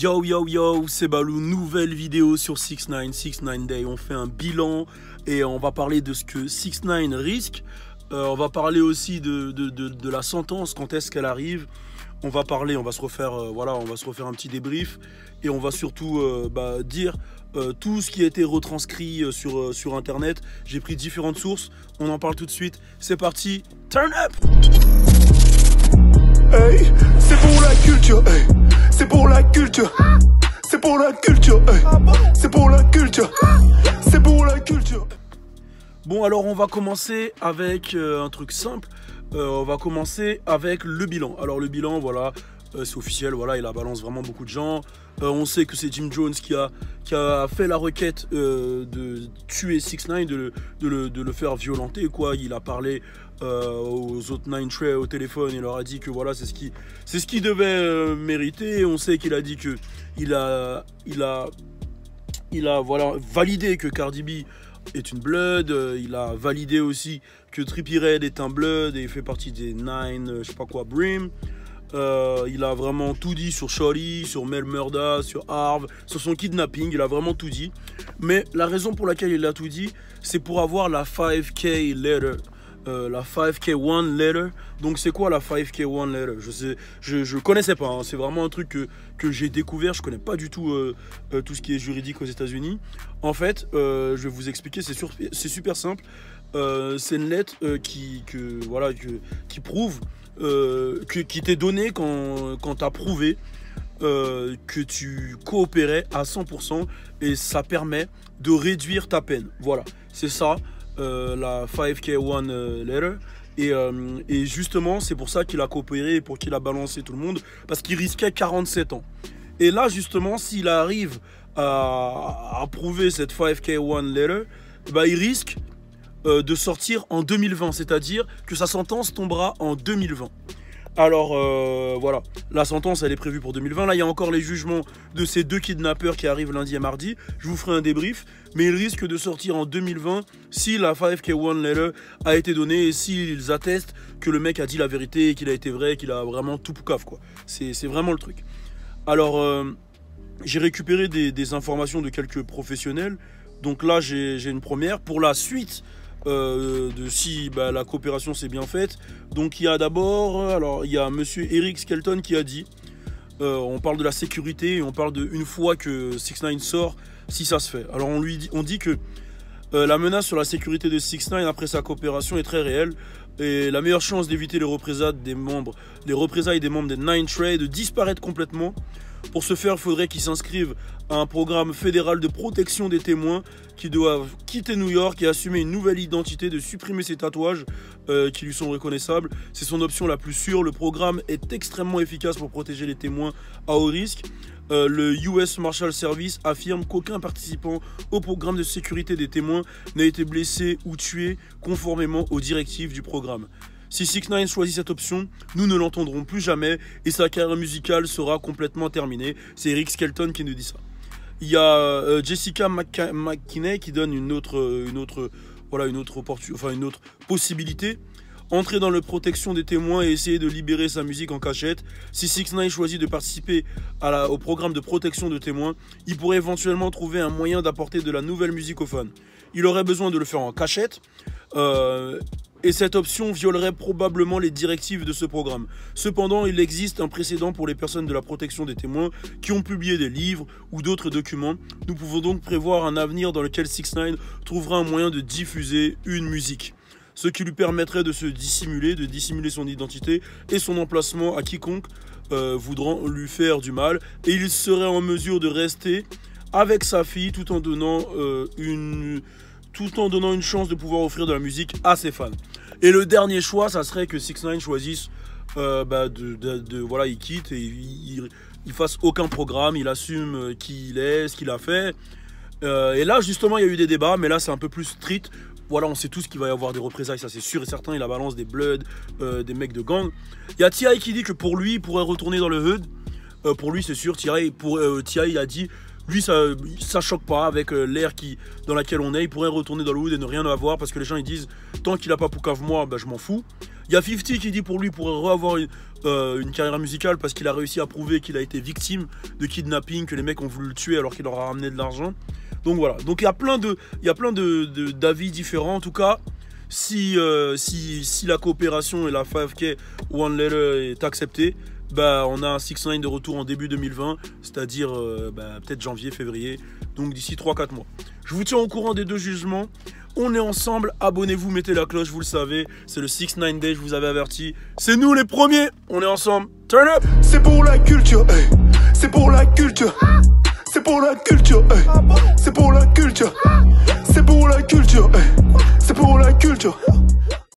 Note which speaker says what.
Speaker 1: Yo yo yo, c'est Balou, nouvelle vidéo sur 6ix9ine, 6ix9ine Day. On fait un bilan et on va parler de ce que 6ix9ine risque. On va parler aussi de la sentence, quand est-ce qu'elle arrive. On va se refaire un petit débrief et on va surtout dire tout ce qui a été retranscrit sur internet. J'ai pris différentes sources, on en parle tout de suite. C'est parti, turn up!
Speaker 2: Hey, c'est pour la culture, hey. C'est pour la culture, c'est pour la culture, hey. C'est pour la culture, c'est pour la culture.
Speaker 1: Bon, alors on va commencer avec un truc simple. On va commencer avec le bilan. Alors le bilan, voilà, c'est officiel, voilà, il balance vraiment beaucoup de gens. On sait que c'est Jim Jones qui a fait la requête de tuer 6ix9ine, de le faire violenter, quoi. Il a parlé aux autres 9 Trey au téléphone, il leur a dit que voilà, c'est ce qu'il devait mériter. On sait qu'il a dit que il a voilà, validé que Cardi B est une Blood. Il a validé aussi que Trippie Redd est un Blood et il fait partie des 9 je sais pas quoi Brim. Il a vraiment tout dit sur Shorty, sur Mel Murda, sur Harv, sur son kidnapping. Il a vraiment tout dit. Mais la raison pour laquelle il a tout dit, c'est pour avoir la 5K letter. La 5K1 letter. Donc c'est quoi la 5K1 letter? Je connaissais pas, hein. C'est vraiment un truc que j'ai découvert. Je connais pas du tout tout ce qui est juridique aux États-Unis. En fait, je vais vous expliquer, c'est super simple. C'est une lettre qui prouve qui t'est donnée quand tu as prouvé que tu coopérais à 100% et ça permet de réduire ta peine. Voilà, c'est ça. La 5K1 letter et justement c'est pour ça qu'il a coopéré et pour qu'il a balancé tout le monde, parce qu'il risquait 47 ans. Et là justement, s'il arrive à prouver cette 5K1 letter, bah, il risque de sortir en 2020, c'est-à-dire que sa sentence tombera en 2020. Alors voilà, la sentence elle est prévue pour 2020. Là il y a encore les jugements de ces deux kidnappeurs qui arrivent lundi et mardi. Je vous ferai un débrief, mais il risque de sortir en 2020 si la 5K1 letter a été donnée et s'ils attestent que le mec a dit la vérité, qu'il a été vrai, qu'il a vraiment tout poucave, quoi. C'est vraiment le truc. Alors j'ai récupéré des informations de quelques professionnels. Donc là j'ai une première pour la suite de si la coopération s'est bien faite. Donc il y a d'abord, alors il y a monsieur Eric Skelton qui a dit on parle de la sécurité et on parle de une fois que 6ix9ine sort, si ça se fait. Alors on dit que la menace sur la sécurité de 6ix9ine après sa coopération est très réelle et la meilleure chance d'éviter les représailles des membres des 9 Trey de disparaître complètement. Pour ce faire, il faudrait qu'ils s'inscrivent à un programme fédéral de protection des témoins qui doivent quitter New York et assumer une nouvelle identité, de supprimer ses tatouages qui lui sont reconnaissables. C'est son option la plus sûre. Le programme est extrêmement efficace pour protéger les témoins à haut risque. Le US Marshal Service affirme qu'aucun participant au programme de sécurité des témoins n'a été blessé ou tué conformément aux directives du programme. Si 6ix9ine choisit cette option, nous ne l'entendrons plus jamais et sa carrière musicale sera complètement terminée. C'est Eric Skelton qui nous dit ça. Il y a Jessica McKinney qui donne une autre possibilité. Entrer dans la protection des témoins et essayer de libérer sa musique en cachette. Si 6ix9ine choisit de participer au programme de protection de témoins, il pourrait éventuellement trouver un moyen d'apporter de la nouvelle musique aux fans. Il aurait besoin de le faire en cachette. Et cette option violerait probablement les directives de ce programme. Cependant, il existe un précédent pour les personnes de la protection des témoins qui ont publié des livres ou d'autres documents. Nous pouvons donc prévoir un avenir dans lequel 6ix9ine trouvera un moyen de diffuser une musique. Ce qui lui permettrait de dissimuler son identité et son emplacement à quiconque voudra lui faire du mal. Et il serait en mesure de rester avec sa fille tout en donnant une chance de pouvoir offrir de la musique à ses fans. Et le dernier choix, ça serait que 6ix9ine choisisse il quitte et il fasse aucun programme, il assume qui il est, ce qu'il a fait. Et là justement il y a eu des débats, mais là c'est un peu plus strict. Voilà, on sait tous qu'il va y avoir des représailles, ça c'est sûr et certain. Il a balance des Bloods, des mecs de gang. Il y a T.I. qui dit que pour lui il pourrait retourner dans le hood. Pour lui c'est sûr, T.I. a dit lui ça choque pas avec l'ère dans laquelle on est. Il pourrait retourner dans le hood et ne rien avoir parce que les gens ils disent tant qu'il a pas poucave moi, je m'en fous. Il y a 50 qui dit pour lui pourrait avoir une carrière musicale parce qu'il a réussi à prouver qu'il a été victime de kidnapping, que les mecs ont voulu le tuer alors qu'il leur a ramené de l'argent. Donc voilà, donc il y a plein d'avis différents. En tout cas, si la coopération et la 5K One Letter est acceptée, bah, on a un 6ix9ine de retour en début 2020, c'est-à-dire peut-être janvier, février, donc d'ici 3-4 mois. Je vous tiens au courant des deux jugements. On est ensemble, abonnez-vous, mettez la cloche, vous le savez, c'est le 6ix9ine Day, je vous avais averti. C'est nous les premiers, on est ensemble, turn up.
Speaker 2: C'est pour la culture, hey. C'est pour la culture. C'est pour la culture, hey. C'est pour la culture. C'est pour la culture, hey. C'est pour la culture.